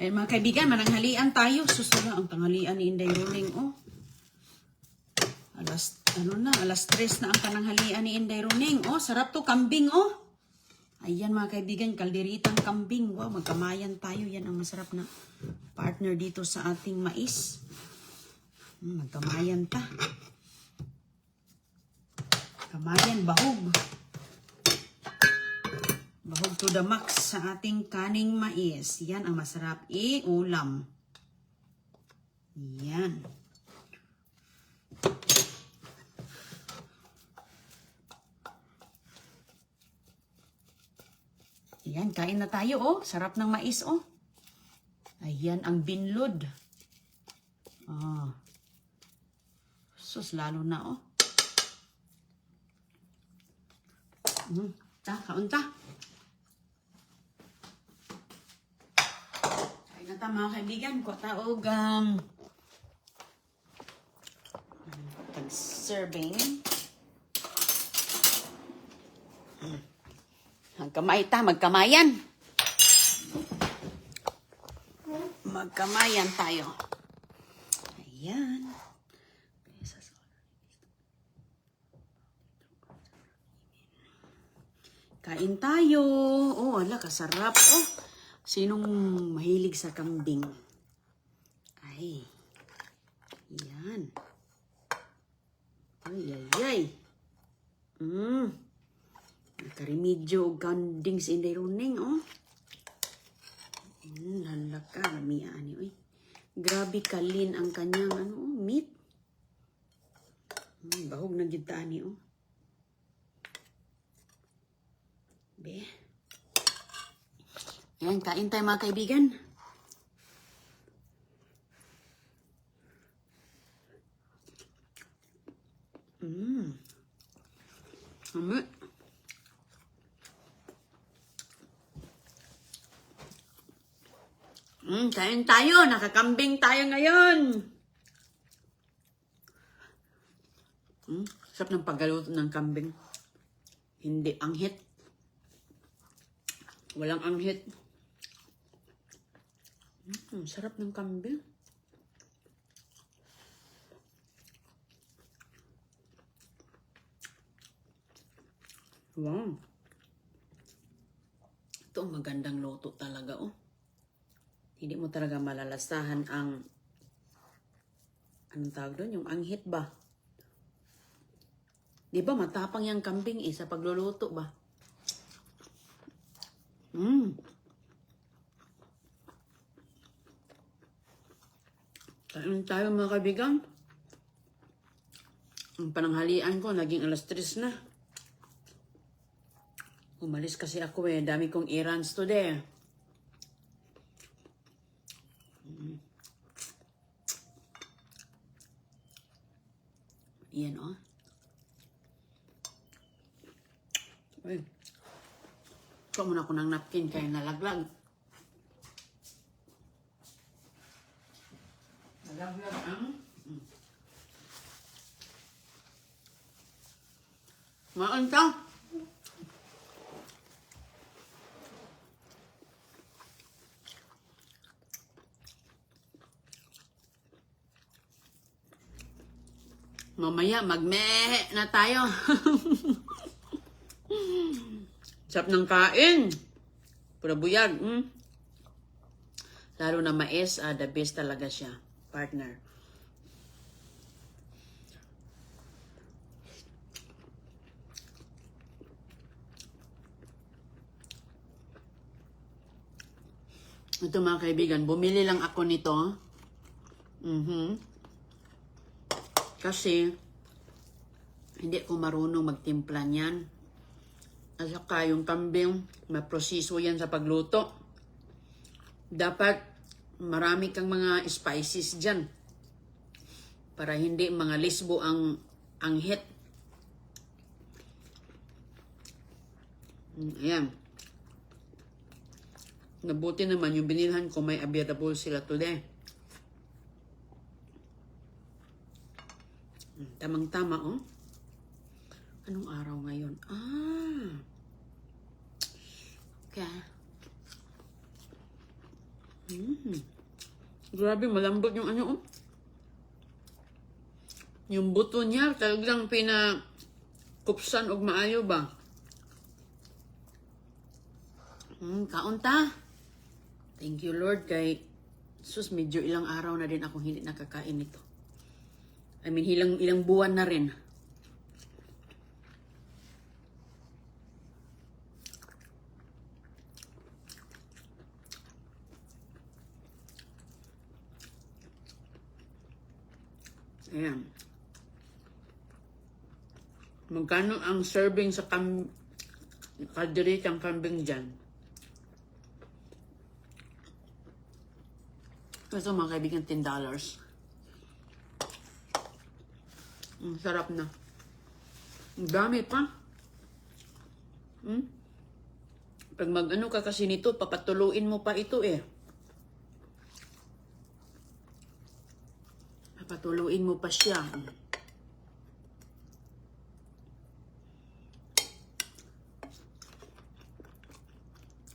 Ay mga kaibigan, mananghalian tayo. Susula ang tanghalian ni Inday Ruling, oh. Alas 3 na ang pananghalian ni Inday Ruling. Oh, sarap to, kambing, oh. Ayan mga kaibigan, kalderitang kambing. Wow, magkamayan tayo. Yan ang masarap na partner dito sa ating mais. Magkamayan ta. Kamayan, bahog. Bahog to the max sa ating kaning mais. Yan ang masarap i-ulam. Yan. Ayan, kain na tayo, oh. Sarap ng mais, oh. Ayan, ang binlod. Ah. Sus, lalo na, oh. Kaunta. Kain na ta, mga kaibigan. Kota og tag-serving. Magkamay ta, magkamayan. Magkamayan tayo. Ayan. Kain tayo. Oh, ala, kasarap. Oh, sinong mahilig sa kambing? Ay. Yan. Ay, ay, ay. Nakarimedyo o kanding sa Inday Ruling, oh. Halaka, lamiaan niyo, eh. Grabe kalin ang kanyang, meat. Bahog na gitaan niyo, oh. Be. Ayan, kain tayo mga kaibigan. Kain tayo. Nakakambing tayo ngayon. Sarap ng paggaluto ng kambing. Hindi anghit. Walang anghit. Sarap ng kambing. Wow. Ito ang magandang luto talaga, oh. Hindi mo talaga malalasahan ang, anong tawag doon? Yung anghit ba? Di ba matapang yung kambing sa pagluluto ba? Kain tayo mga kaibigan. Ang pananghalian ko, naging alas 3 na. Umalis kasi ako, dami kong errands today. Yan, oh. Uy. Ito muna ko ng napkin kaya nalaglag. Nalaglag ang... Maanta. Mamaya, magmehe na tayo. Sarap ng kain. Pura buyag. Lalo na mais, the best talaga siya. Partner. Ito mga kaibigan, bumili lang ako nito. Kasi, hindi ko marunong magtimpla niyan. At saka yung kambing, maproseso yan sa pagluto. Dapat marami kang mga spices dyan. Para hindi mga lisbo ang anghit. Ayan. Nabuti naman yung binilhan ko, may available sila today. Tamang-tama, oh. Anong araw ngayon? Okay. Grabe, malambot yung ano, oh. Yung buto niya, talagang pinakupsan og maayo ba? Kaunta. Thank you, Lord, kay sus, medyo ilang araw na din akong hindi nakakain nito. I mean, ilang buwan na rin. Ayan. Magkano ang serving sa kalderitang kambing dyan? Ito mga kaibigan, $10. Ang sarap na. Ang dami pa. Pag mag-ano ka kasi nito, papatuluin mo pa ito eh. Papatuluin mo pa siya.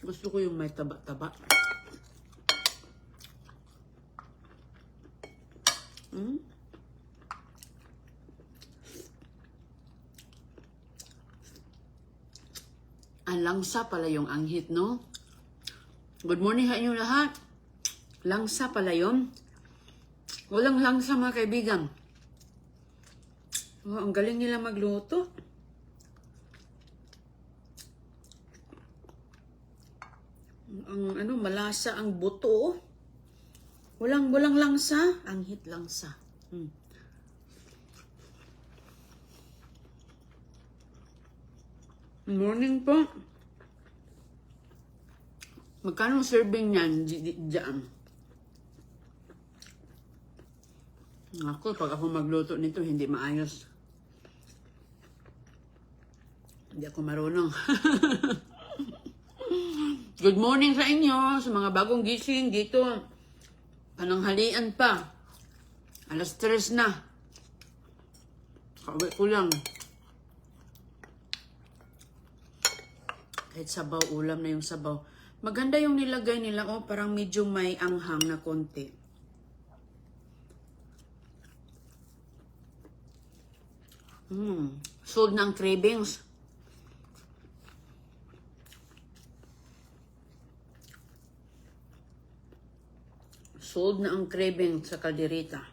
Gusto ko yung may taba-taba. Ang langsa pala yung anghit, no? Good morning sa inyo lahat. Langsa pala yun. Walang langsa mga kaibigan. Oh, ang galing nila magluto. Ang ano, malasa ang buto. Walang langsa. Anghit langsa. Morning po. Magkano serving niyan dyan? Ako, pag ako magluto nito, hindi maayos. Hindi ako marunong. Good morning sa inyo, sa mga bagong gising dito. Pananghalian pa. Alas 3 na. Kauwi ko lang. Kahit sabaw, ulam na yung sabaw. Maganda yung nilagay nila, oh, parang medyo may anghang na konti. Sold na ang cravings. Sold na ang craving sa kalderita.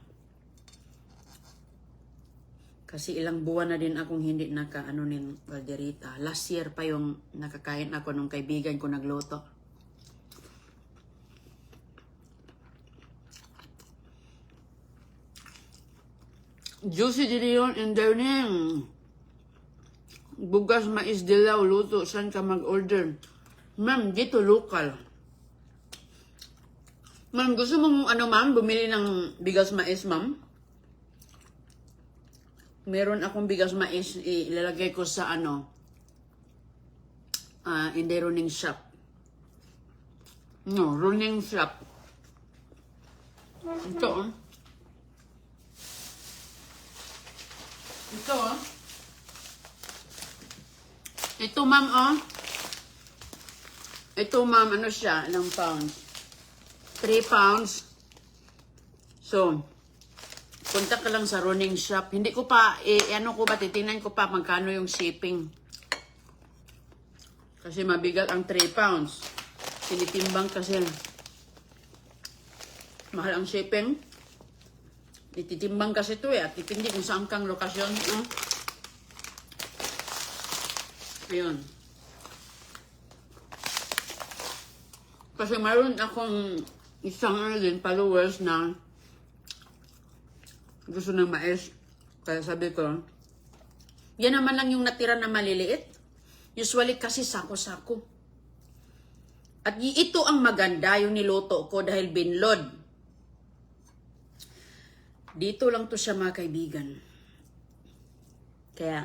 Kasi ilang buwan na din akong hindi naka-ano ng kalderita. Last year pa yung nakakain ako nung kaibigan ko nagluto. Juicy Dilion and Darning. Bugas mais dilaw luto. Saan ka mag-order? Ma'am, dito local. Ma'am, gusto mo ano ma'am, bumili ng bigas mais ma'am? Meron akong bigas mais, ilalagay ko sa ano, in the running shop. No, running shop. Ito, oh. Ito, oh. Ito, ma'am, oh. Ito, ma'am, ano siya? Ilang pounds? 3 pounds. So, punta ka lang sa running shop. Hindi ko pa, ano ko ba, titingnan ko pa magkano yung shipping. Kasi mabigat ang 3 pounds. Tinitimbang kasi. Mahal ang shipping. Ititimbang kasi ito eh. At dipindi kung saan kang lokasyon. Ayun. Kasi mayroon akong isang din followers na gusto ng mais. Kaya sabi ko, yan naman lang yung natira na maliliit. Usually kasi sako-sako. At ito ang maganda yung niluto ko dahil binlod. Dito lang to siya mga kaibigan. Kaya,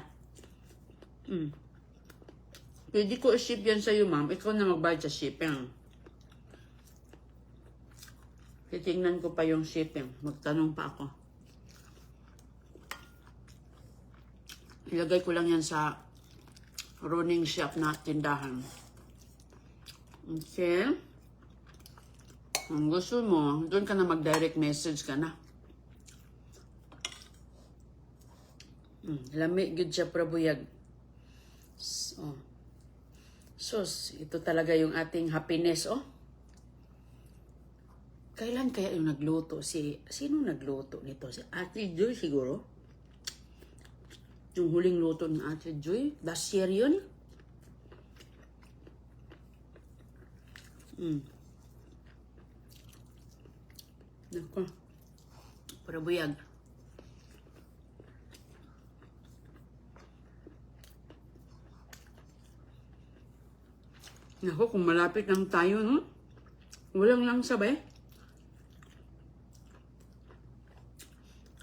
pwede ko i-ship yan sa'yo ma'am. Ikaw na magbayad sa shipping. Titingnan ko pa yung shipping. Magtanong pa ako. Ilagay ko lang yan sa running shop na tindahan. Okay. Kung gusto mo, doon ka na mag-direct message ka na. Lami, good siya, prabuyag. So, sus, ito talaga yung ating happiness, oh. Kailan kaya yung nagluto? Sino nagluto nito? Si Ate Joy siguro? Yung huling luto ni Ate Joy? Last year yun? Nako. Prabuyag. Nako, kung malapit lang tayo, no? Walang lang sabay.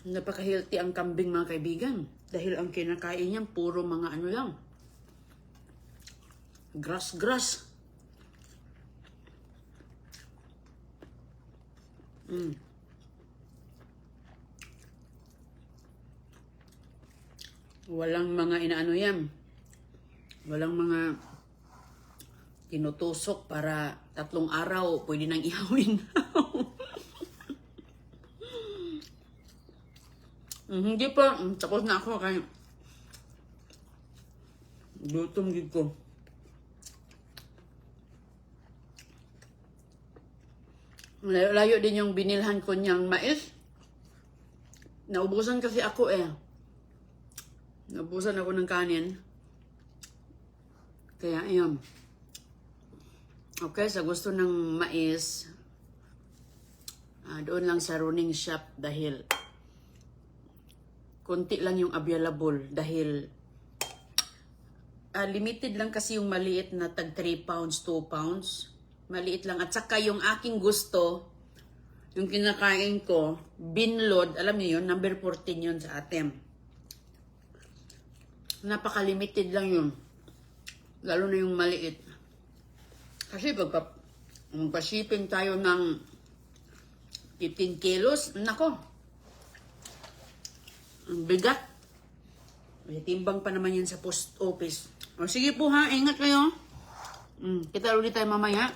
Napaka-healthy ang kambing, mga kaibigan. Dahil ang kinakain niyan, puro mga ano lang. Grass. Walang mga inaano yan. Walang mga tinutusok para 3 araw pwede nang ihawin. Hindi pa. Tapos na ako kaya gutom gid ko. Layo din yung binilhan ko niyang mais. Naubusan kasi ako eh. Naubusan ako ng kanin. Kaya ayun. Okay, sa gusto ng mais, doon lang sa running shop dahil konti lang yung available dahil limited lang kasi yung maliit na tag 3 pounds, 2 pounds. Maliit lang. At saka yung aking gusto, yung kinakain ko, binlod, alam niyo yun, number 14 yun sa atin. Napaka-limited lang yun. Lalo na yung maliit. Kasi pag magpa-shipping tayo ng 15 kilos, nako, ang bigat. May timbang pa naman yan sa post office. O sige po ha, ingat kayo. Kita ulit tayo mamaya.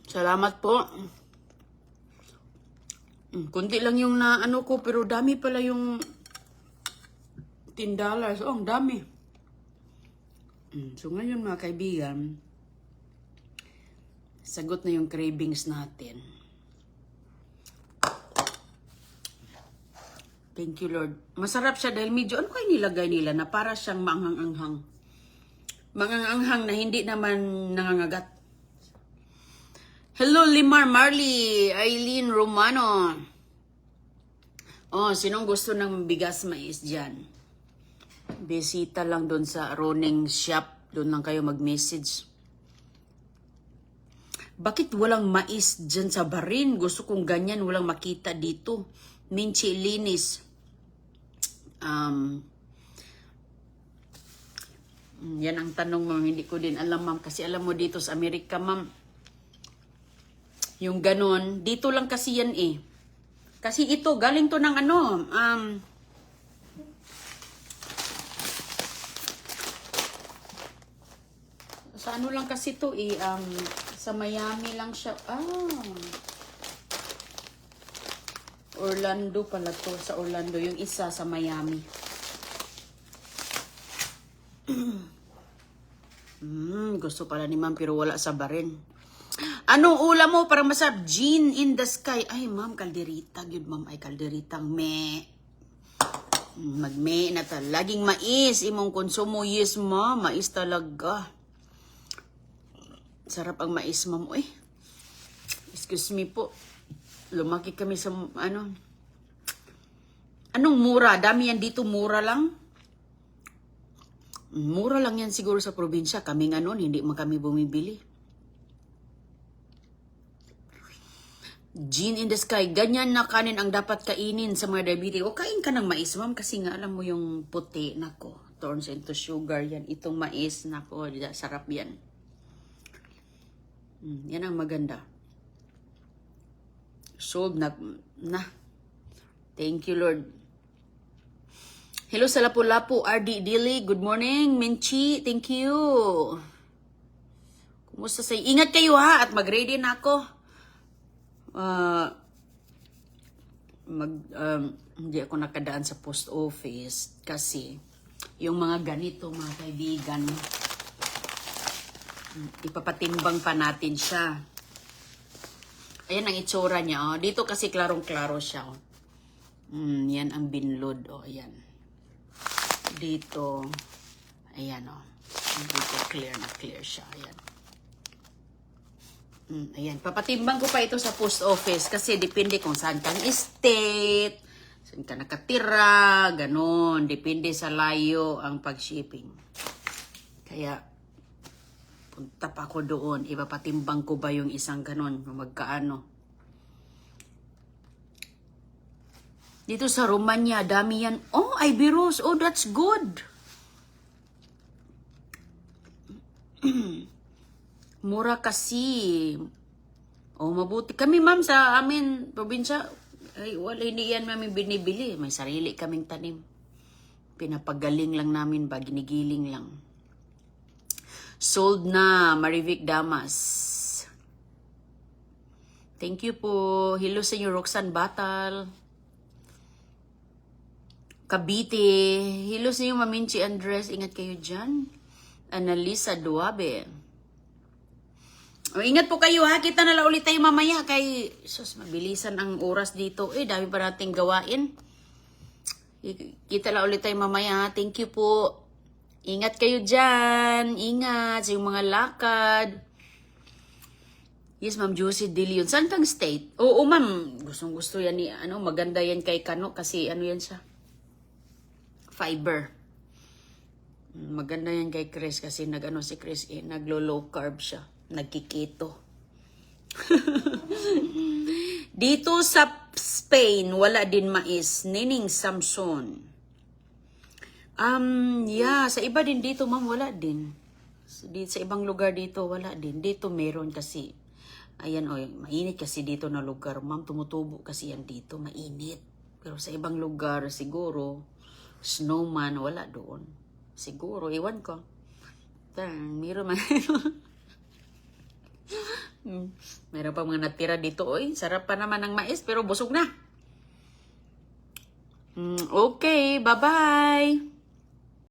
Salamat po. Kunti lang yung na ano ko, pero dami pala yung $10. Oh, ang dami. So ngayon mga kaibigan, sagot na yung cravings natin. Thank you, Lord. Masarap siya dahil medyo, ano kayo nilagay nila na para siyang maanghang-anghang. Maanghang-anghang na hindi naman nangangagat. Hello, Limar Marley, Eileen Romano. Oh, sinong gusto ng bigas mais dyan? Bisita lang doon sa running shop. Doon lang kayo mag-message. Bakit walang mais dyan sa Barin? Gusto kong ganyan, walang makita dito. Minchi linis. Yan ang tanong mo. Hindi ko din alam, ma'am. Kasi alam mo dito sa Amerika, ma'am, yung ganon, dito lang kasi yan eh. Kasi ito, galing to ng ano, sa ano lang kasi to eh, sa Miami lang siya. Orlando pala to, sa Orlando. Yung isa sa Miami. Gusto pala ni ma'am pero wala sa Barin. Anong ulam mo para masarap? Gin in the sky. Ay ma'am, kalderita. Yun ma'am ay kalderitang me. Magme na ta. Laging mais. Imong konsumo. Yes ma'am, mais talaga. Sarap ang mais ma'am. Uy. Excuse me po. Lumaki kami sa ano. Anong mura? Dami yan dito, mura lang. Mura lang yan siguro sa probinsya. Kaming ano, hindi man kami bumibili. Gin in the sky. Ganyan na kanin ang dapat kainin sa mga diabetes. O kain ka ng mais, ma'am. Kasi nga alam mo yung puti. Nako, turns into sugar yan. Itong mais, nako, sarap yan. Yan ang maganda. Sold na. Thank you, Lord. Hello sa Lapu-Lapu, RD Dili. Good morning, Minchi. Thank you. Kumusta sa ingat kayo ha at mag-ready na ako. Hindi ako nakadaan sa post office kasi yung mga ganito mga kaibigan, ipapatimbang pa natin siya. Ayan ang itsura niya. Oh. Dito kasi klarong-klaro siya. Oh. Yan ang binload. Oh, ayan. Dito, ayan oh. Dito clear na clear siya. Ayan. Ayan. Papatimbang ko pa ito sa post office kasi depende kung saan kang estate, saan ka nakatira, ganon. Depende sa layo ang pag-shipping. Kaya, punta pa ako doon. Ipapatimbang ko ba yung isang ganon? Magkaano? Dito sa Romania, dami yan. Oh, Ivy Rose. Oh, that's good. Mura kasi. Oh, mabuti. Kami, ma'am, sa amin, probinsya, ay, wala, hindi yan namin binibili. May sarili kaming tanim. Pinapagaling lang namin ba, ginigiling lang. Sold na, Marivic Damas. Thank you po. Hello sa inyo, Roxanne Batal. Cavite. Hello sa inyo, Maminchi Andres. Ingat kayo dyan. Annalisa Duabe. O, ingat po kayo ha. Kita na lang ulit tayo mamaya. Kay, sus, mabilisan ang oras dito. Dami pa nating gawain. Kita lang ulit tayo mamaya ha. Thank you po. Ingat kayo dyan. Ingat sa yung mga lakad. Yes, Ma'am Josie De Leon. Saan kang state? Oo, ma'am. Gustong-gusto yan ni, maganda yan kay Kano kasi yan siya. Fiber. Maganda yan kay Chris kasi si Chris naglo-low carb siya. Nagkiketo. Dito sa Spain, wala din mais. Nining Samson. Yeah, sa iba din dito, ma'am, wala din. Sa ibang lugar dito, wala din. Dito meron kasi. Ayan, mainit kasi dito na lugar. Ma'am, tumutubo kasi yan dito, mainit. Pero sa ibang lugar, siguro, snowman, wala doon. Siguro, iwan ko. Meron man. Meron pa mga natira dito. Sarap pa naman ng mais, pero busog na. Okay, bye-bye.